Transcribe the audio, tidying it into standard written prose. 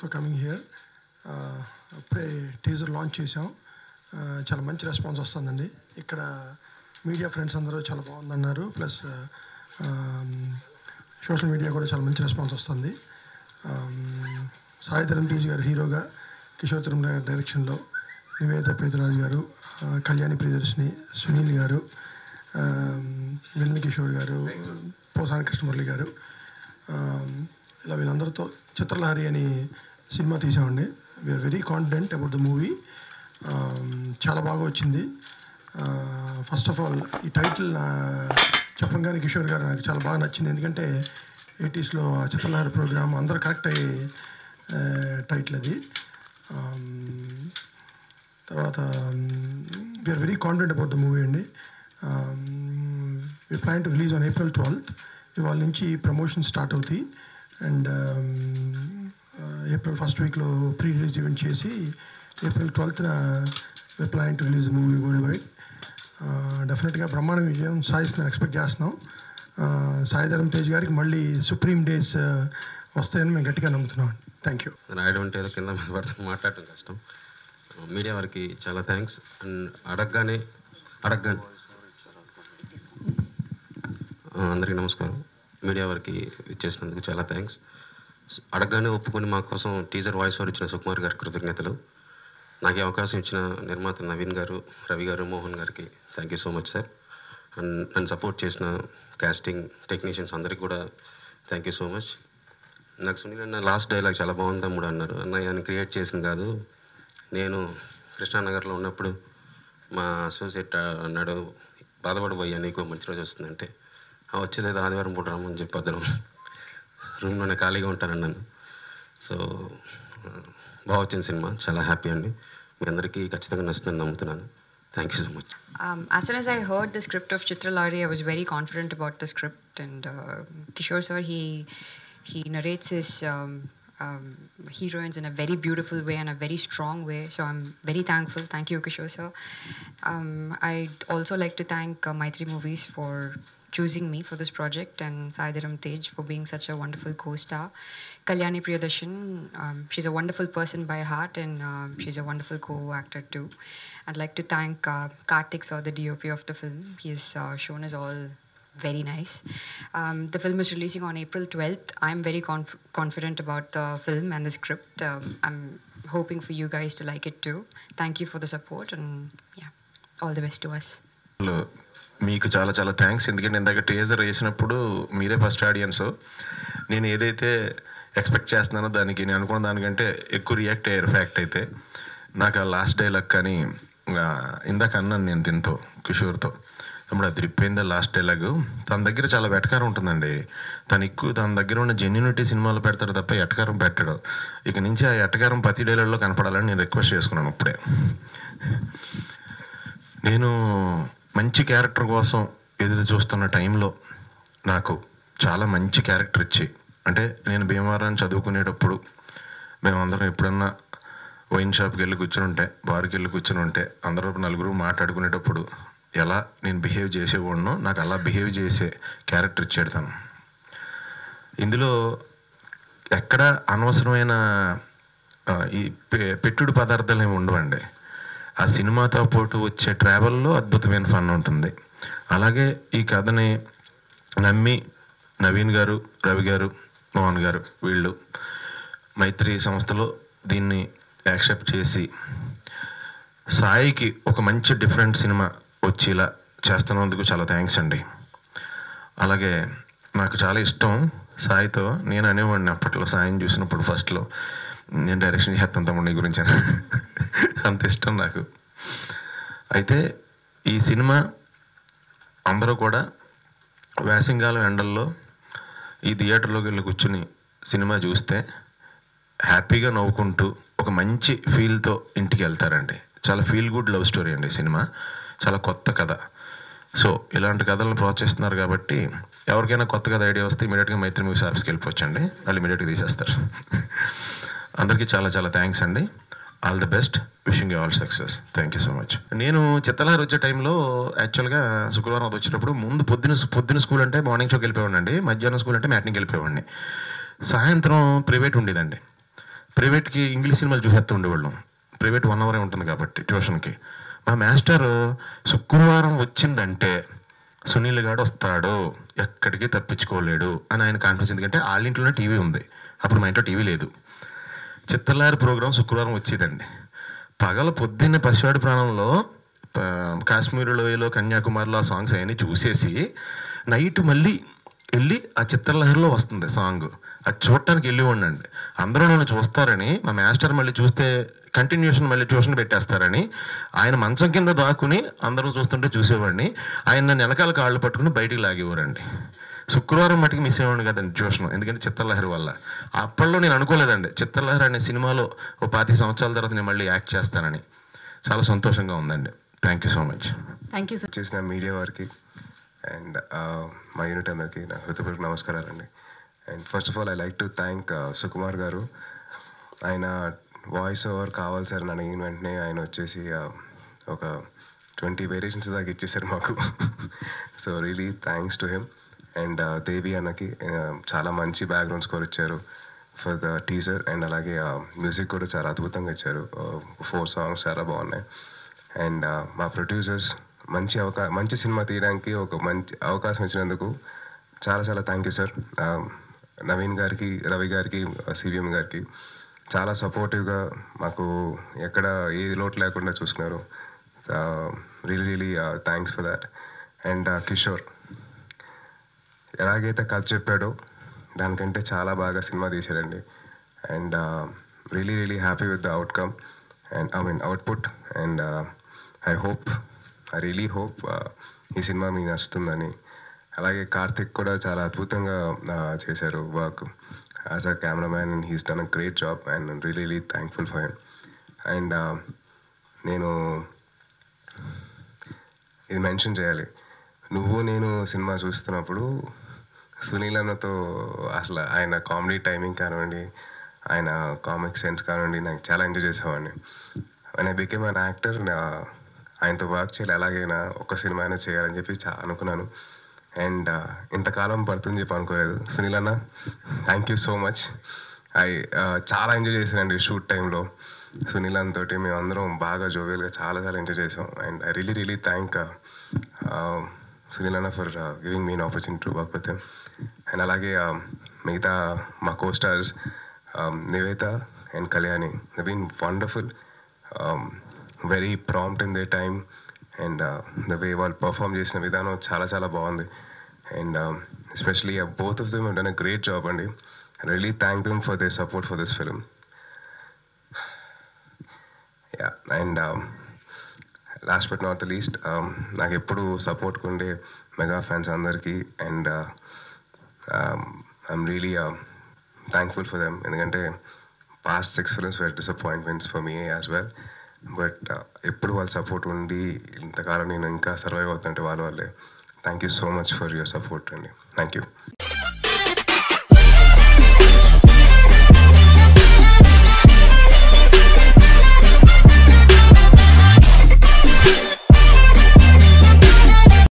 Thanks for coming here. ఇప్పుడే teaser launch చేసాం. చాలా మంచి రెస్పాన్స్ వస్తుందండి. ఇక్కడ మీడియా ఫ్రెండ్స్ అందరూ చాలా బాగుందన్నారు. ప్లస్ సోషల్ మీడియా కూడా చాలా మంచి రెస్పాన్స్ వస్తుంది. సాయి ధరమ్ తేజ్ గారు హీరోగా, కిషోర్ తిరుమల గారి డైరెక్షన్లో నివేదిత పేతురాజు గారు, కళ్యాణి ప్రియదర్శిని, సునీల్ గారు, వెల్మి కిషోర్ గారు, పోసాని కృష్ణమురళి గారు, ఇలా వీళ్ళందరితో చిత్రలహరి అని సినిమా తీసామండి. We're very confident about the movie. చాలా బాగా వచ్చింది. ఫస్ట్ ఆఫ్ ఆల్ ఈ టైటిల్ చెప్పంగానే కిషోర్ గారు నాకు చాలా బాగా నచ్చింది. ఎందుకంటే 80s చిత్రలహరి ప్రోగ్రామ్ అందరూ కరెక్ట్ అయ్యే టైటిల్ అది. తర్వాత we're very confident about the movie అండి. We plan to release on April 12th. ఇవాళ నుంచి ప్రమోషన్ స్టార్ట్ అవుతాయి. అండ్ April 1st వీక్లో ప్రీ రిలీజ్ ఈవెంట్ చేసి April 12th we plan to release movie world wide. డెఫినెట్గా బ్రహ్మాండ విజయం సాయిస్తుందని ఎక్స్పెక్ట్ చేస్తున్నాం. సాయి ధరమ్ తేజ్ గారికి మళ్ళీ సుప్రీం డేస్ వస్తాయని మేము గట్టిగా నమ్ముతున్నాం. Thank you. రాయడం అంటే ఏదో కింద మాట్లాడటం కష్టం. మీడియా వారికి చాలా థ్యాంక్స్. అండ్ అడగగానే అందరికీ నమస్కారం. మీడియా వారికి ఇచ్చేసినందుకు చాలా థ్యాంక్స్. అడగగానే ఒప్పుకొని మా కోసం టీజర్ వాయిస్ ఓవర్ ఇచ్చిన సుకుమార్ గారికి కృతజ్ఞతలు. నాకు ఈ అవకాశం ఇచ్చిన నిర్మాత నవీన్ గారు, రవి గారు, మోహన్ గారికి thank you so much sir. And నన్ను సపోర్ట్ చేసిన కాస్టింగ్ టెక్నీషియన్స్ అందరికీ కూడా థ్యాంక్ యూ సో మచ్. నాకు సునీల్ అన్న లాస్ట్ డైలాగ్ చాలా బాగుంది తమ్ముడు అన్నారు. అన్నయ్య అని క్రియేట్ చేసింది కాదు, నేను కృష్ణానగర్లో ఉన్నప్పుడు మా అసోసియేట్ అన్నాడు, బాధపడిపోయా నీకు మంచి రోజు వస్తుందంటే, వచ్చేది ఆదివారం పూట రమ్మని చెప్పొద్దాం, రూమ్లోనే ఖాళీగా ఉంటానన్నాను. సో బాగా వచ్చిన సినిమా, చాలా హ్యాపీ అండి. మీ అందరికీ ఖచ్చితంగా నచ్చుతుందని నమ్ముతున్నాను. Thank you so much. As soon as I heard the script of Chitralahari, I was very confident about the script. And Kishore sir, he narrates his heroines in a very beautiful way and a very strong way. So I'm very thankful. Thank you, Kishore sir. I'd also like to thank Maitri Movies for choosing me for this project, and Sai Dharam Tej for being such a wonderful co-star. Kalyani Priyadarshan, she's a wonderful person by heart, and she's a wonderful co-actor too. I'd like to thank Karthik sir, the DOP of the film. He's shown us all very nice. The film is releasing on April 12th. I'm very confident about the film and the script. I'm hoping for you guys to like it too. Thank you for the support, and yeah, all the best to us. మీకు చాలా చాలా thanks. ఎందుకంటే ఇందాక teaser వేసినప్పుడు మీరే first audience. నేను ఏదైతే expect చేస్తున్నానో దానికి, నేను అనుకున్న దానికంటే ఎక్కువ రియాక్ట్ అయ్యారు. ఫ్యాక్ట్ అయితే నాకు ఆ లాస్ట్ డైలాగ్ కానీ ఇందాక అన్నాను నేను దీంతో కిషోర్తో, తమ్ముడు అది రిప్పైందా లాస్ట్ డైలాగు. తన దగ్గర చాలా వెటకారం ఉంటుందండి. తన దగ్గర ఉన్న జెన్యూనిటీ సినిమాలో పెడతాడు తప్ప ఎటకారం పెట్టాడు. ఇక నుంచి ఆ ఎటకారం ప్రతి డైలాగ్లో కనపడాలని నేను రిక్వెస్ట్ చేసుకున్నాను. ఇప్పుడే నేను మంచి క్యారెక్టర్ కోసం ఎదురు చూస్తున్న టైంలో నాకు చాలా మంచి క్యారెక్టర్ ఇచ్చి, అంటే నేను భీమవరం చదువుకునేటప్పుడు మేమందరం ఎప్పుడన్నా వైన్ షాప్కి వెళ్ళి కూర్చొని ఉంటే, బార్కి వెళ్ళి కూర్చొని ఉంటే, అందరూ నలుగురు మాట్లాడుకునేటప్పుడు ఎలా నేను బిహేవ్ చేసేవాడినో నాకు అలా బిహేవ్ చేసే క్యారెక్టర్ ఇచ్చాడు తను. ఇందులో ఎక్కడ అనవసరమైన ఈ పెట్టుడు పదార్థాలు ఏమి ఉండవండి. ఆ సినిమాతో పాటు వచ్చే ట్రావెల్లో అద్భుతమైన ఫన్ ఉంటుంది. అలాగే ఈ కథని నమ్మి నవీన్ గారు, రవి గారు, మోహన్ గారు వీళ్ళు మైత్రి సంస్థలో దీన్ని యాక్సెప్ట్ చేసి సాయికి ఒక మంచి డిఫరెంట్ సినిమా వచ్చేలా చేస్తున్నందుకు చాలా థ్యాంక్స్ అండి. అలాగే నాకు చాలా ఇష్టం సాయితో. నేను అనేవాడిని అప్పట్లో సాయిని చూసినప్పుడు ఫస్ట్లో, నేను డైరెక్షన్ చేస్తాను తమ్ముడు నీ గురించి అంత ఇష్టం నాకు. అయితే ఈ సినిమా అందరూ కూడా వేసంగాలం ఎండల్లో ఈ థియేటర్లోకి వెళ్ళి కూర్చుని సినిమా చూస్తే హ్యాపీగా నవ్వుకుంటూ ఒక మంచి ఫీల్తో ఇంటికి వెళ్తారండి. చాలా ఫీల్ గుడ్ లవ్ స్టోరీ అండి సినిమా. చాలా కొత్త కథ. సో ఇలాంటి కథలను ప్రోత్సహిస్తున్నారు కాబట్టి ఎవరికైనా కొత్త కథ ఐడియా వస్తే ఇమీడియట్గా మైత్రి మూవీస్ ఆఫీస్కి వెళ్ళిపోవచ్చండి, వాళ్ళు ఇమీడియట్గా తీసేస్తారు. అందరికీ చాలా చాలా థ్యాంక్స్ అండి. All the best, wishing you all success. Thank you so much. నేను చిత్తలహరి వచ్చే టైంలో యాక్చువల్గా శుక్రవారం అది వచ్చేటప్పుడు ముందు పొద్దున స్కూల్ అంటే మార్నింగ్ షోకి వెళ్ళిపోయాడిని, మధ్యాహ్నం స్కూల్ అంటే మ్యాట్నింగ్కి వెళ్ళిపోయాడిని. సాయంత్రం ప్రైవేట్ ఉండేదండి. ప్రైవేట్కి ఇంగ్లీష్ సినిమాలు చూసేస్తూ ఉండేవాళ్ళం. ప్రైవేట్ 1 అవరే ఉంటుంది కాబట్టి ట్యూషన్కి. మా మాస్టరు శుక్రవారం వచ్చిందంటే సునీల్ గారు వస్తాడు, ఎక్కడికి తప్పించుకోలేడు అని ఆయన కాన్ఫిడెన్స్. ఎందుకంటే వాళ్ళ ఇంట్లోనే టీవీ ఉంది, అప్పుడు మా ఇంట్లో టీవీ లేదు. చిత్రలహరి ప్రోగ్రాం శుక్రవారం వచ్చేదండి. పగల పొద్దున్నే పసివాడి ప్రాణంలో కాశ్మీర్ లోయలో కన్యాకుమారిలో ఆ సాంగ్స్ అవన్నీ చూసేసి నైట్ మళ్ళీ వెళ్ళి ఆ చిత్రలహరిలో వస్తుంది సాంగ్, అది చూడటానికి వెళ్ళి ఉండండి. అందరూ నన్ను చూస్తారని, మా మాస్టర్ మళ్ళీ చూస్తే కంటిన్యూషన్ మళ్ళీ ట్యూషన్ పెట్టేస్తారని ఆయన మంచం కింద దాక్కుని అందరూ చూస్తుంటే చూసేవాడిని. ఆయన నన్ను వెనకాల కాళ్ళు పట్టుకుని బయటికి లాగేవారండి. శుక్రవారం మటుకు మిస్ అయ్యేవాడిని కదండి ట్యూషన్, ఎందుకంటే చిత్రలహరి వల్ల. అప్పట్లో నేను అనుకోలేదండి చిత్రలహరి అనే సినిమాలో ఓ 25 సంవత్సరాల తర్వాత నేను మళ్ళీ యాక్ట్ చేస్తానని. చాలా సంతోషంగా ఉందండి. Thank you so much. Thank you sir. చేసిన మీడియా వారికి అండ్ మా యూనిట్ అందరికీ నా హృదయపూర్వక నమస్కారాలండి. And first of all I like to thank Sukumar garu. ఆయన వాయిస్ ఓవర్ కావాలి సార్ అని అడిగిన వెంటనే ఆయన వచ్చేసి ఒక 20 వేరియేషన్స్ దాకా ఇచ్చేసారు మాకు. So really thanks to him. And Devi అన్నకి చాలా మంచి బ్యాక్గ్రౌండ్ స్కోర్ ఇచ్చారు ఫర్ ద టీజర్. అండ్ అలాగే మ్యూజిక్ కూడా చాలా అద్భుతంగా ఇచ్చారు. 4 సాంగ్స్ చాలా బాగున్నాయి. అండ్ మా ప్రొడ్యూసర్స్ మంచి సినిమా తీయడానికి ఒక మంచి అవకాశం ఇచ్చినందుకు చాలా చాలా థ్యాంక్ యూ సార్. నవీన్ గారికి, రవి గారికి, సివిఎం గారికి చాలా సపోర్టివ్గా మాకు ఎక్కడ ఏ లోటు లేకుండా చూసుకున్నారు. Really really thanks for that. And Kishore ఎలాగైతే కథ చెప్పాడో దానికంటే చాలా బాగా సినిమా తీశాడండి. And really really happy with the outcome and output. And I really hope ఈ సినిమా మీకు నచ్చుతుందని. అలాగే కార్తిక్ కూడా చాలా అద్భుతంగా చేశారు work as a cameraman. And he's done a great job and really really thankful for him. And నేను ఇది మెన్షన్ చేయాలి, నువ్వు నేను సినిమా చూస్తున్నప్పుడు సునీల్ అన్నతో అసలు ఆయన కామెడీ టైమింగ్ కానివ్వండి, ఆయన కామిక్ సెన్స్ కానివ్వండి, నాకు చాలా ఎంజాయ్ చేసేవాడిని. when I became an actor, ఆయనతో వర్క్ చేయాలి, ఎలాగైనా ఒక సినిమా అయినా చేయాలని చెప్పి అనుకున్నాను. అండ్ ఇంతకాలం పడుతుందని చెప్పి అనుకోలేదు. సునీల్ అన్న, థ్యాంక్ యూ సో మచ్. చాలా ఎంజాయ్ చేశానండి షూట్ టైంలో. సునీల్ అన్నతోటి మేము అందరం బాగా జోవియల్గా చాలా ఎంజాయ్ చేసాం. And I really really thank Sunil అన్న for giving me an opportunity to work with him. And అలాగే మిగతా మా co stars Nivetha and Kalyani, they been wonderful, very prompt in the time. And the way వాళ్ళు పర్ఫామ్ చేసిన విధానం చాలా చాలా బాగుంది. And especially both of them have done a great job అండి. Really thank them for their support for this film. Yeah, and last but not the least, నాకు ఎప్పుడు సపోర్ట్గా ఉండే మెగా ఫ్యాన్స్ అందరికీ and I'm really thankful for them. ఎందుకంటే past 6 films were disappointments for me as well. But ఎప్పుడు వాళ్ళ support ఉండి ఇంతకాలం నేను ఇంకా సర్వైవ్ అవుతుంటే వాళ్ళ వల్లే. Thank you so much for your support అండి. Thank you.